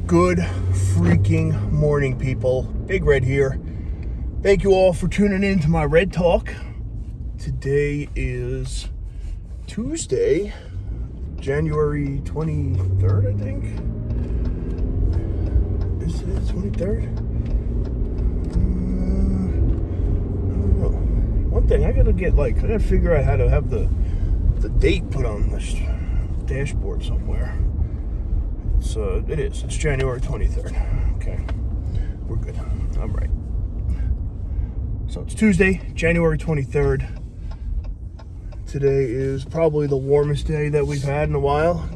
Good freaking morning, people. Big Red here. Thank you all for tuning in to my Red Talk. Today is Tuesday, January 23rd, I think. Is it 23rd? I don't know. One thing, I gotta figure out how to have the date put on the dashboard somewhere. It's January 23rd. Okay, we're good. I'm right. So it's Tuesday, January 23rd. Today is probably the warmest day that we've had in a while.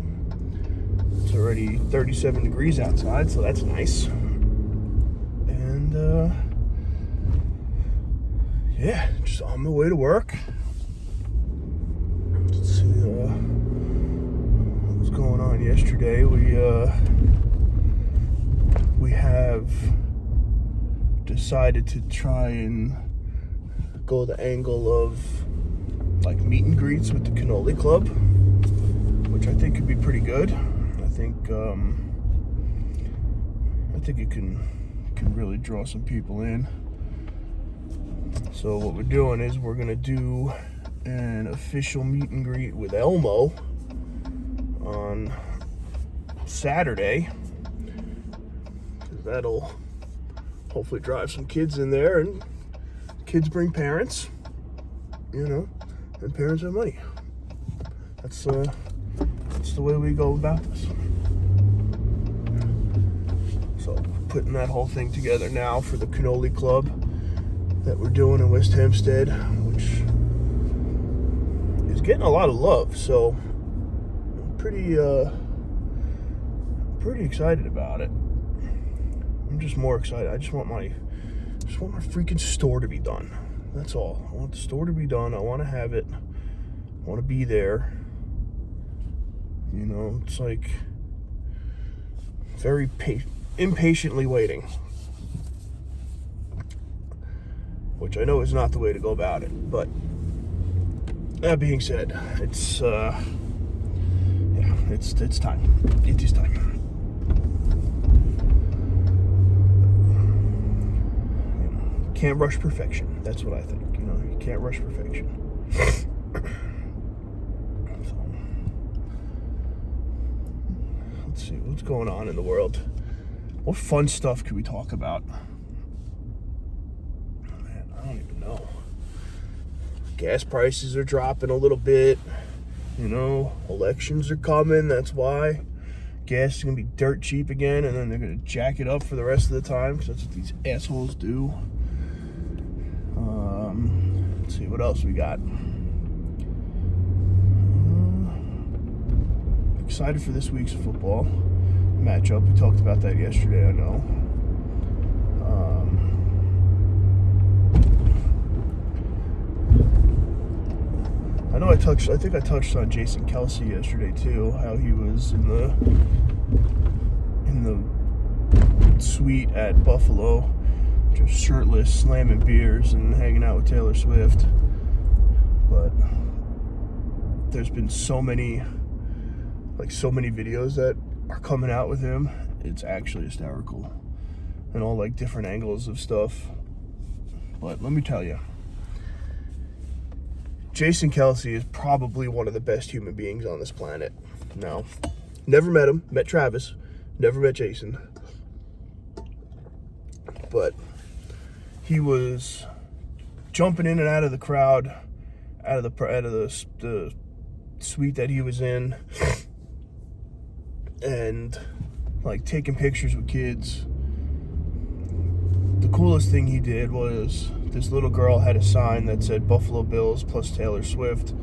It's already 37 degrees outside, so that's nice. And, just on my way to work. Let's see, what was going on yesterday. We have decided to try and go the angle of like meet and greets with the cannoli club, which I think could be pretty good. I think it can really draw some people in. So what we're doing is we're gonna do an official meet and greet with Elmo on Saturday. That'll hopefully drive some kids in there, and kids bring parents, and parents have money. That's the way we go about this. So putting that whole thing together now for the cannoli club that we're doing in West Hempstead, which is getting a lot of love. So I'm pretty excited about it. I'm just more excited. I just want my freaking store to be done. That's all. I want the store to be done. I want to have it. I want to be there. It's like very impatiently waiting, which I know is not the way to go about it. But that being said, it's time. It is time. Can't rush perfection. That's what I think. You can't rush perfection. So, let's see what's going on in the world. What fun stuff can we talk about? Man, I don't even know. Gas prices are dropping a little bit. Elections are coming. That's why gas is gonna be dirt cheap again, and then they're gonna jack it up for the rest of the time because that's what these assholes do. Let's see what else we got. Excited for this week's football matchup. We talked about that yesterday, I know. I think I touched on Jason Kelsey yesterday too, how he was in the suite at Buffalo, just shirtless, slamming beers and hanging out with Taylor Swift. But there's been so many videos that are coming out with him. It's actually hysterical, and all different angles of stuff. But let me tell you, Jason Kelsey is probably one of the best human beings on this planet. Now, never met him. Met Travis. Never met Jason. But he was jumping in and out of the crowd, out of the suite that he was in, and taking pictures with kids. The coolest thing he did was this little girl had a sign that said Buffalo Bills plus Taylor Swift.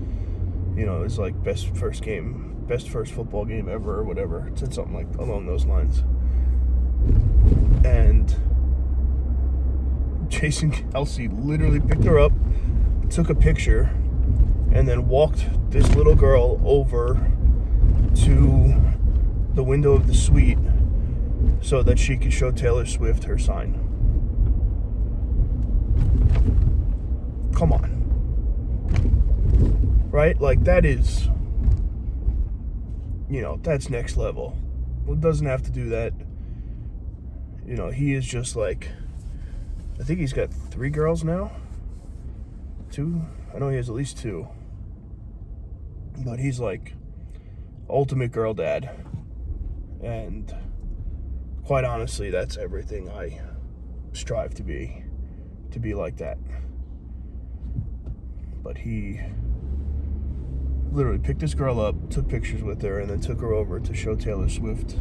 It's best first football game ever or whatever. It said something along those lines. And Jason Kelsey literally picked her up, took a picture, and then walked this little girl over to the window of the suite so that she could show Taylor Swift her sign. Come on. Right? That is, that's next level. Well, it doesn't have to do that you know, he is just like, I think he's got 3 girls now. 2? I know he has at least 2. But he's like ultimate girl dad. And quite honestly, that's everything I strive to be like that. But he literally picked this girl up, took pictures with her, and then took her over to show Taylor Swift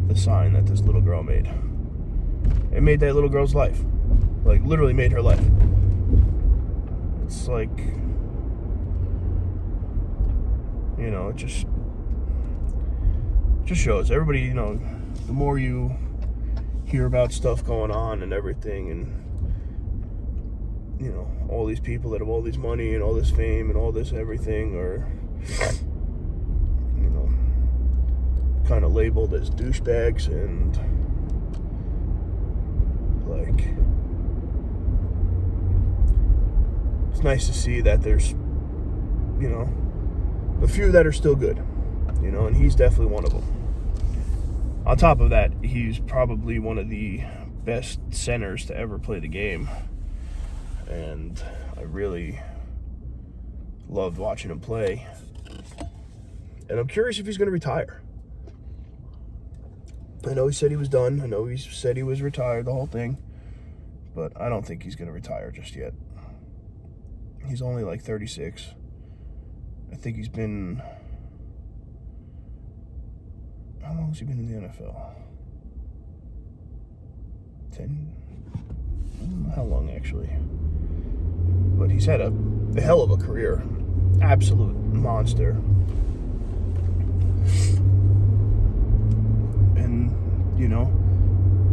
the sign that this little girl made. It made that little girl's life. Like, literally made her life. It's like, you know, it just shows. Everybody, you know, the more you hear about stuff going on and everything, and, you know, all these people that have all this money and all this fame and all this everything are, you know, kind of labeled as douchebags, and like, it's nice to see that there's, you know, a few that are still good, you know, and he's definitely one of them. On top of that, he's probably one of the best centers to ever play the game, and I really loved watching him play. And I'm curious if he's going to retire. I know he said he was done. I know he said he was retired, the whole thing. But I don't think he's going to retire just yet. He's only like 36. I think he's been... How long has he been in the NFL? 10? I don't know how long, actually. But he's had a hell of a career. Absolute monster. And, you know,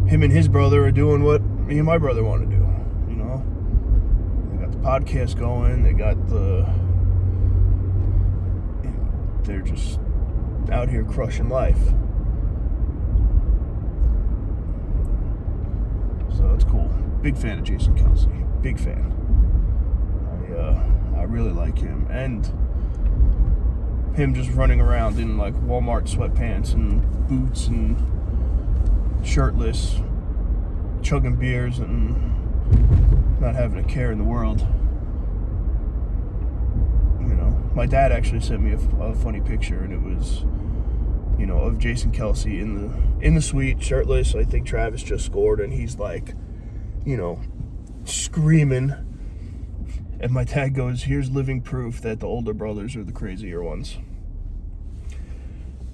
him and his brother are doing what me and my brother want to do, you know? They got the podcast going. They got the... You know, they're just out here crushing life. So it's cool. Big fan of Jason Kelsey. Big fan. I really like him. And him just running around in like Walmart sweatpants and boots and shirtless, chugging beers and not having a care in the world. You know, my dad actually sent me a funny picture, and it was, you know, of Jason Kelsey in the suite, shirtless. I think Travis just scored, and he's like, you know, screaming. And my dad goes, "Here's living proof that the older brothers are the crazier ones."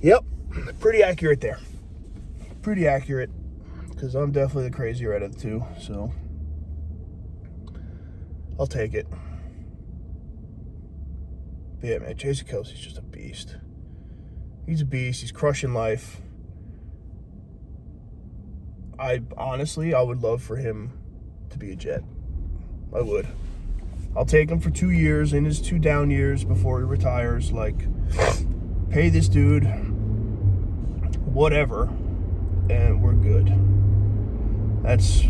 Yep, pretty accurate there. Pretty accurate, because I'm definitely the crazier out of the two, so I'll take it. But yeah, man, Jason Kelsey's just a beast. He's a beast. He's crushing life. I would love for him to be a Jet. I would. I'll take him for 2 years, in his 2 down years before he retires. Like, pay this dude whatever, and we're good. That's...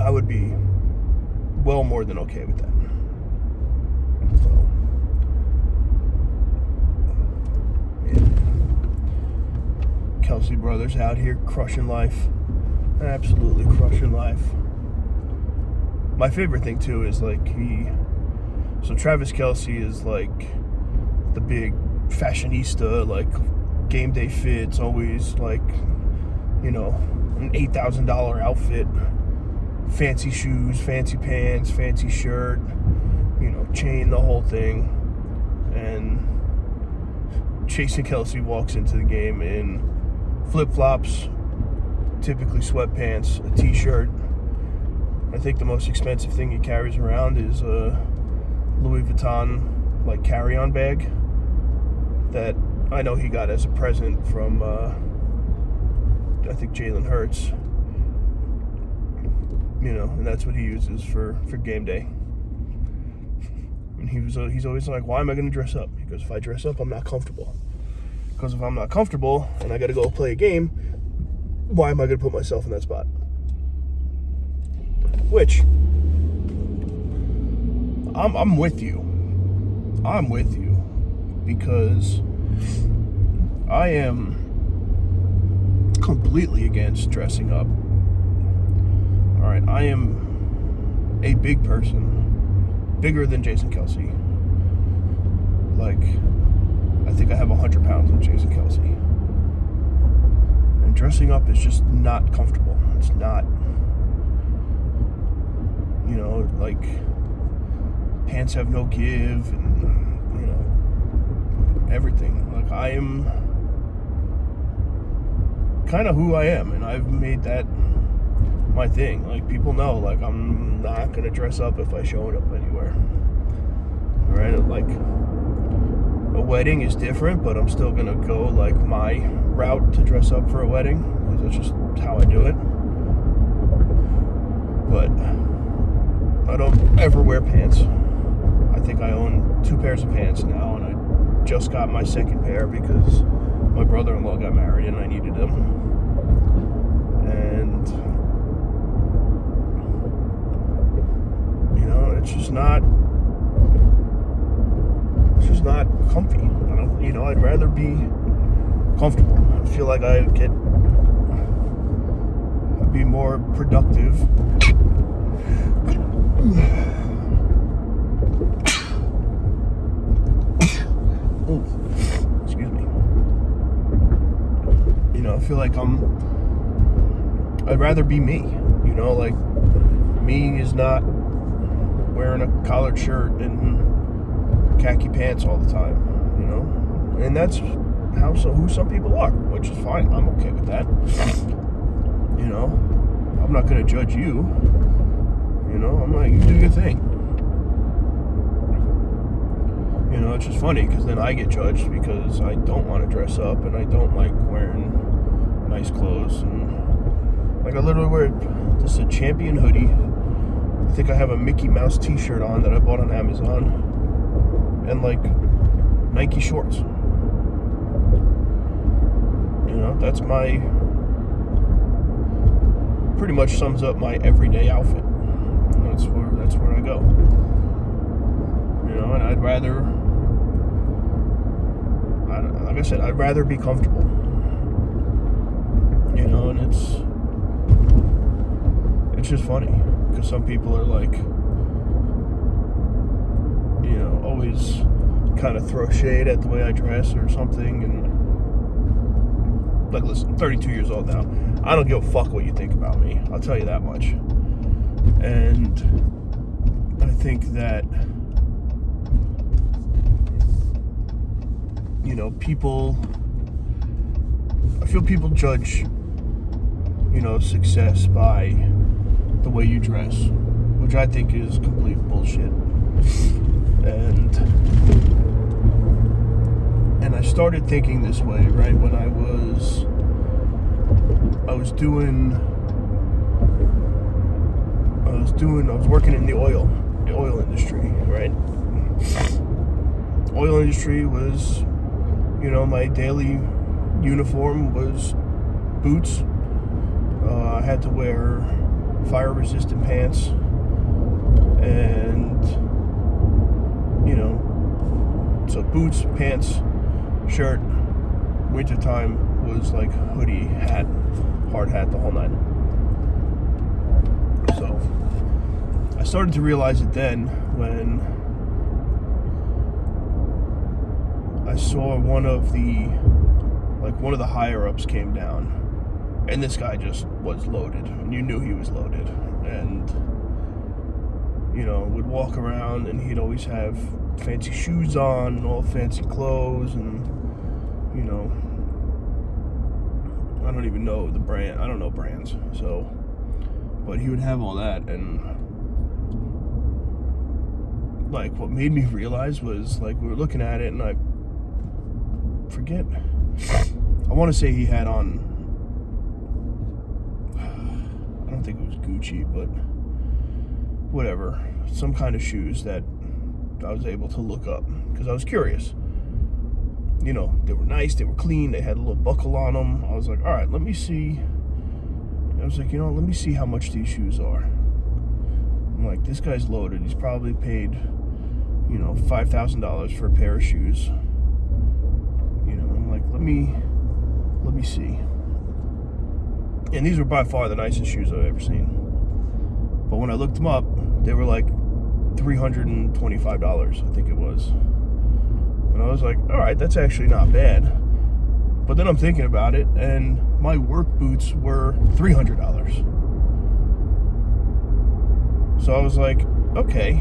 I would be well more than okay with that. So, yeah. Kelsey brothers out here crushing life. Absolutely crushing life. My favorite thing too is like so Travis Kelsey is like the big fashionista, like game day fits, always like, you know, an $8,000 outfit, fancy shoes, fancy pants, fancy shirt, you know, chain, the whole thing. And Jason Kelsey walks into the game in flip-flops, typically sweatpants, a t-shirt. I think the most expensive thing he carries around is a Louis Vuitton like carry-on bag that I know he got as a present from I think Jalen Hurts. You know, and that's what he uses for game day. And he's always like, "Why am I going to dress up?" Because if I dress up, I'm not comfortable. Because if I'm not comfortable and I got to go play a game, why am I going to put myself in that spot? Which, I'm with you. I'm with you. Because I am completely against dressing up. All right, I am a big person, bigger than Jason Kelsey. Like, I think I have 100 pounds on Jason Kelsey. And dressing up is just not comfortable. It's not, you know, like, pants have no give and, you know, everything. Like, I am kind of who I am, and I've made that my thing. Like, people know, like, I'm not gonna dress up if I show it up anywhere. All right, like, a wedding is different, but I'm still gonna go like my route to dress up for a wedding, because that's just how I do it. But I don't ever wear pants. I think I own 2 pairs of pants now, and I just got my second pair because my brother-in-law got married and I needed them. And you know, it's just not comfy. I don't, you know, I'd rather be comfortable. I feel like I'd be more productive. Oh, excuse me. You know, I feel like I'd rather be me. You know, like, me is not wearing a collared shirt and khaki pants all the time, you know, and that's who some people are, which is fine. I'm okay with that. You know, I'm not gonna judge you. You know, I'm like, you do your thing. You know, it's just funny because then I get judged because I don't want to dress up and I don't like wearing nice clothes. And like, I literally wear this is a Champion hoodie. I think I have a Mickey Mouse t-shirt on that I bought on Amazon. And like Nike shorts. You know, that's my, pretty much sums up my everyday outfit. That's where I go. You know, and I'd rather, like I said, I'd rather be comfortable. You know, and it's just funny because some people are like, you know, always kind of throw shade at the way I dress or something. And like, listen, I'm 32 years old now. I don't give a fuck what you think about me. I'll tell you that much. And I think that, you know, I feel people judge, you know, success by the way you dress, which I think is complete bullshit. And I started thinking this way, right, when I was working in the oil industry, right? Oil industry was, you know, my daily uniform was boots. I had to wear fire-resistant pants, and, you know, so boots, pants, shirt. Wintertime was like hoodie, hat, hard hat, the whole nine. So I started to realize it then when I saw one of the higher ups came down, and this guy just was loaded, and you knew he was loaded, and, you know, would walk around and he'd always have fancy shoes on and all fancy clothes, and, you know, I don't even know the brand. I don't know brands, so, but he would have all that. And like, what made me realize was, like, we were looking at it, and I want to say he had on, I don't think it was Gucci, but whatever, some kind of shoes that I was able to look up because I was curious. You know, they were nice, they were clean, they had a little buckle on them. I was like, all right, let me see. I was like, you know, let me see how much these shoes are. I'm like, this guy's loaded. He's probably paid, you know, $5,000 for a pair of shoes. You know, I'm like, let me see. And these were by far the nicest shoes I've ever seen. But when I looked them up, they were like $325, I think it was. And I was like, all right, that's actually not bad. But then I'm thinking about it, and my work boots were $300. So I was like, okay.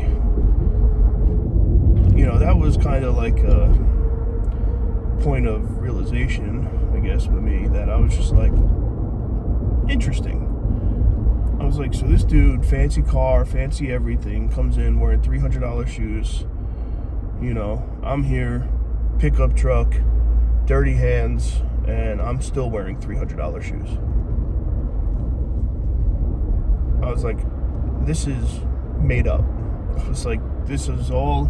You know, that was kind of like a point of realization, I guess, with me, that I was just like, interesting. I was like, so this dude, fancy car, fancy everything, comes in wearing $300 shoes. You know, I'm here, pickup truck, dirty hands, and I'm still wearing $300 shoes. I was like, this is made up. I was like, this is all.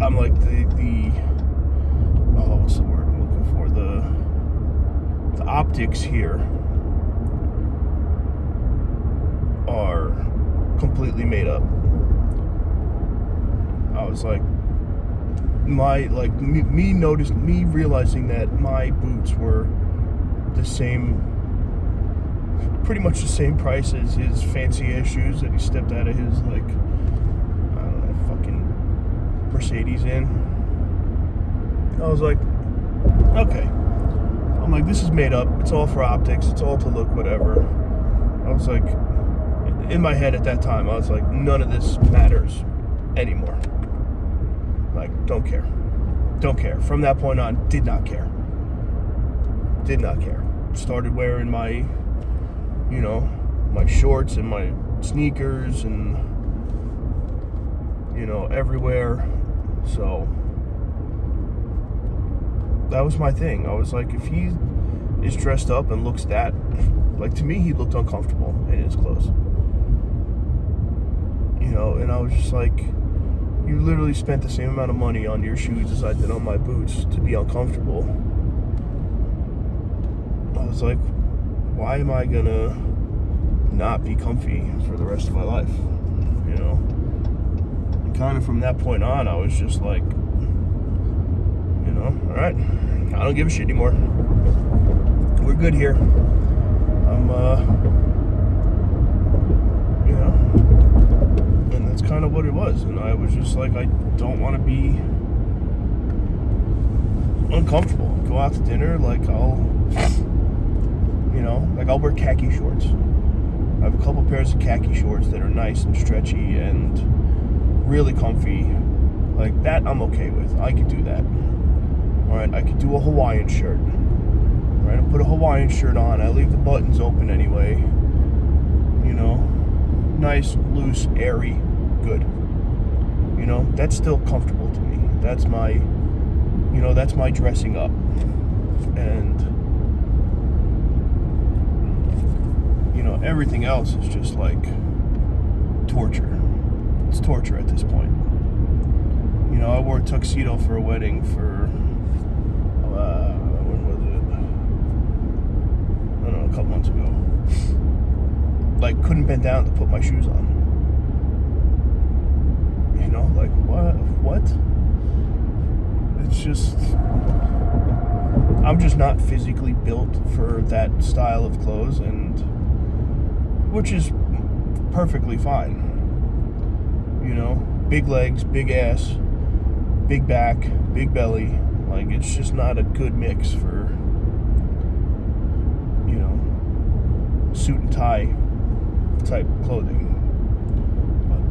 I'm like what's the word I'm looking for? The optics here are completely made up. I was like, me realizing that my boots were the same, pretty much the same price as his fancy ass shoes that he stepped out of his, like, I don't know, fucking Mercedes in. I was like, okay. I'm like, this is made up. It's all for optics. It's all to look whatever. I was like, in my head at that time, I was like, none of this matters anymore. Like, don't care. Don't care. From that point on, did not care. Did not care. Started wearing my, you know, my shorts and my sneakers and, you know, everywhere. So that was my thing. I was like, if he is dressed up and looks that, like, to me, he looked uncomfortable in his clothes. You know, and I was just like, you literally spent the same amount of money on your shoes as I did on my boots to be uncomfortable. I was like, why am I gonna not be comfy for the rest of my life? You know? And kind of from that point on, I was just like, you know, all right, I don't give a shit anymore. We're good here. I'm, you know, and that's kind of what it was. And I was just like, I don't want to be uncomfortable. Go out to dinner, like, I'll, you know, like, I'll wear khaki shorts. I have a couple pairs of khaki shorts that are nice and stretchy and really comfy. Like, that I'm okay with. I could do that. Alright, I could do a Hawaiian shirt. Alright, I put a Hawaiian shirt on. I leave the buttons open anyway. You know, nice, loose, airy, good. You know, that's still comfortable to me. That's my, you know, that's my dressing up. And, you know, everything else is just like torture. It's torture at this point. You know, I wore a tuxedo for a wedding for, when was it? I don't know, a couple months ago. Like, couldn't bend down to put my shoes on. You know, like, what? It's just, I'm just not physically built for that style of clothes, and which is perfectly fine. You know, big legs, big ass, big back, big belly. Like, it's just not a good mix for, you know, suit and tie type clothing. But,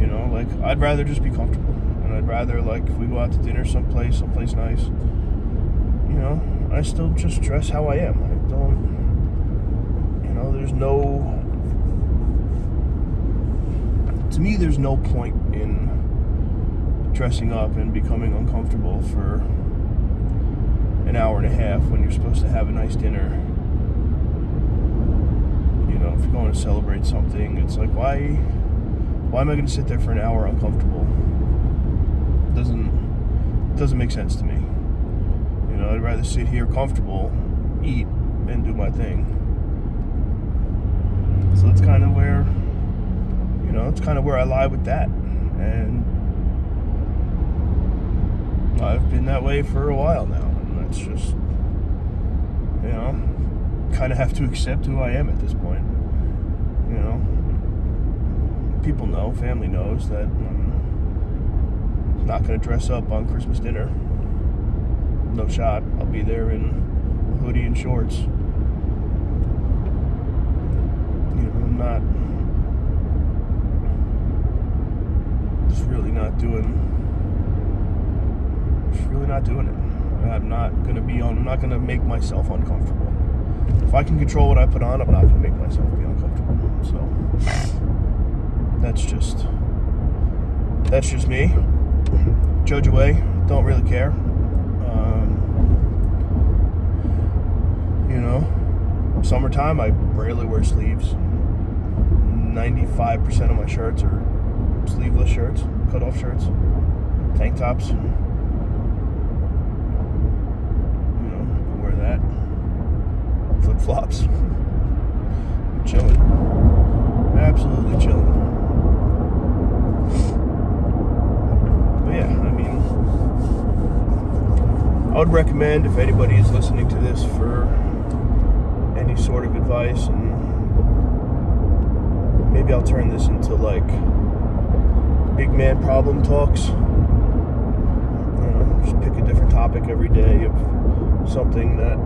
you know, like, I'd rather just be comfortable. And I'd rather, like, if we go out to dinner someplace nice, you know, I still just dress how I am. I don't, you know, there's no, to me, there's no point in dressing up and becoming uncomfortable for an hour and a half when you're supposed to have a nice dinner. You know, if you're going to celebrate something, it's like, why am I going to sit there for an hour uncomfortable? Doesn't make sense to me. You know, I'd rather sit here comfortable, eat, and do my thing. So that's kind of where, you know, it's kind of where I lie with that. And I've been that way for a while now, and that's just, you know, kind of have to accept who I am at this point. You know, people know, family knows that I'm not going to dress up on Christmas dinner. No shot. I'll be there in a hoodie and shorts. You know, I'm not, just really not doing it. I'm not going to make myself uncomfortable. If I can control what I put on, I'm not going to make myself be uncomfortable. So that's just me. Judge away. Don't really care. You know, summertime, I rarely wear sleeves. 95% of my shirts are sleeveless shirts, cut-off shirts, tank tops. That flip-flops. I'm chilling, absolutely chilling. But yeah, I mean, I would recommend, if anybody is listening to this for any sort of advice, and maybe I'll turn this into like big man problem talks. You know, just pick a different topic every day of something that,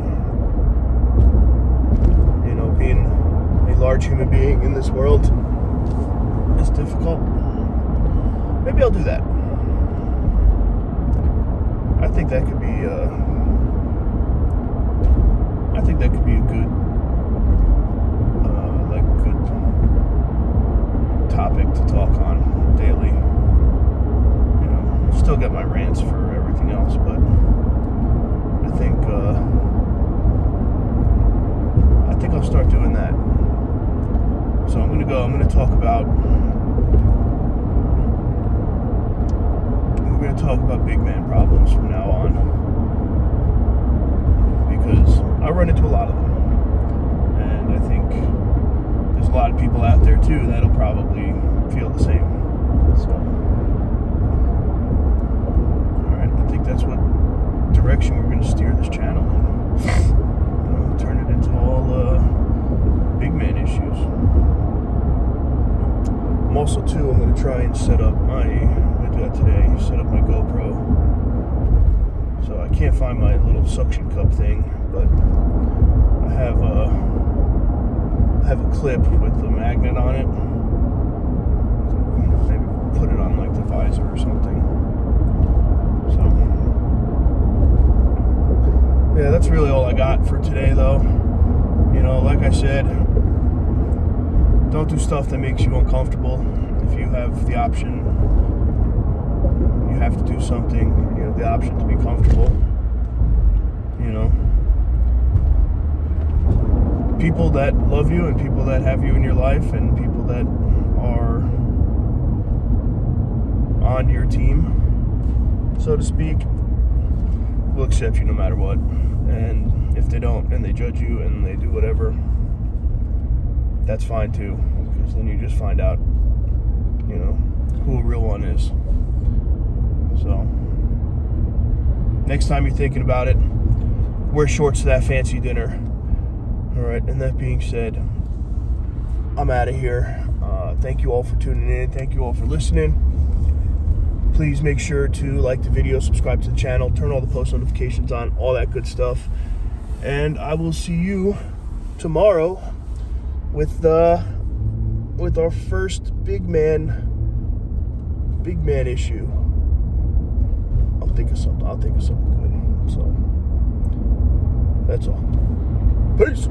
you know, being a large human being in this world is difficult. Maybe I'll do that. I think that could be a good topic to talk on daily. You know, still get my rants for everything else, but I think I'll start doing that. So I'm going to talk about big man problems from now on, because I run into a lot of them, and I think there's a lot of people out there too that'll probably feel the same. So alright, I think that's what direction we're going to steer this channel in. You know, turn it into all big man issues. I'm also too, I'm going to try and set up my GoPro. So I can't find my little suction cup thing, but I have a clip with a magnet on it. Maybe put it on like the visor or something. So yeah, that's really all I got for today, though. You know, like I said, don't do stuff that makes you uncomfortable. If you have the option, you have to do something. You have the option to be comfortable. You know, people that love you and people that have you in your life and people that are on your team, so to speak, will accept you no matter what. And if they don't, and they judge you and they do whatever, that's fine too, because then you just find out, you know, who a real one is. So next time you're thinking about it, wear shorts to that fancy dinner. All right, and that being said, I'm out of here. Thank you all for tuning in. Thank you all for listening. Please make sure to like the video, subscribe to the channel, turn all the post notifications on, all that good stuff. And I will see you tomorrow with our first big man issue. I'll think of something good. So that's all. Peace.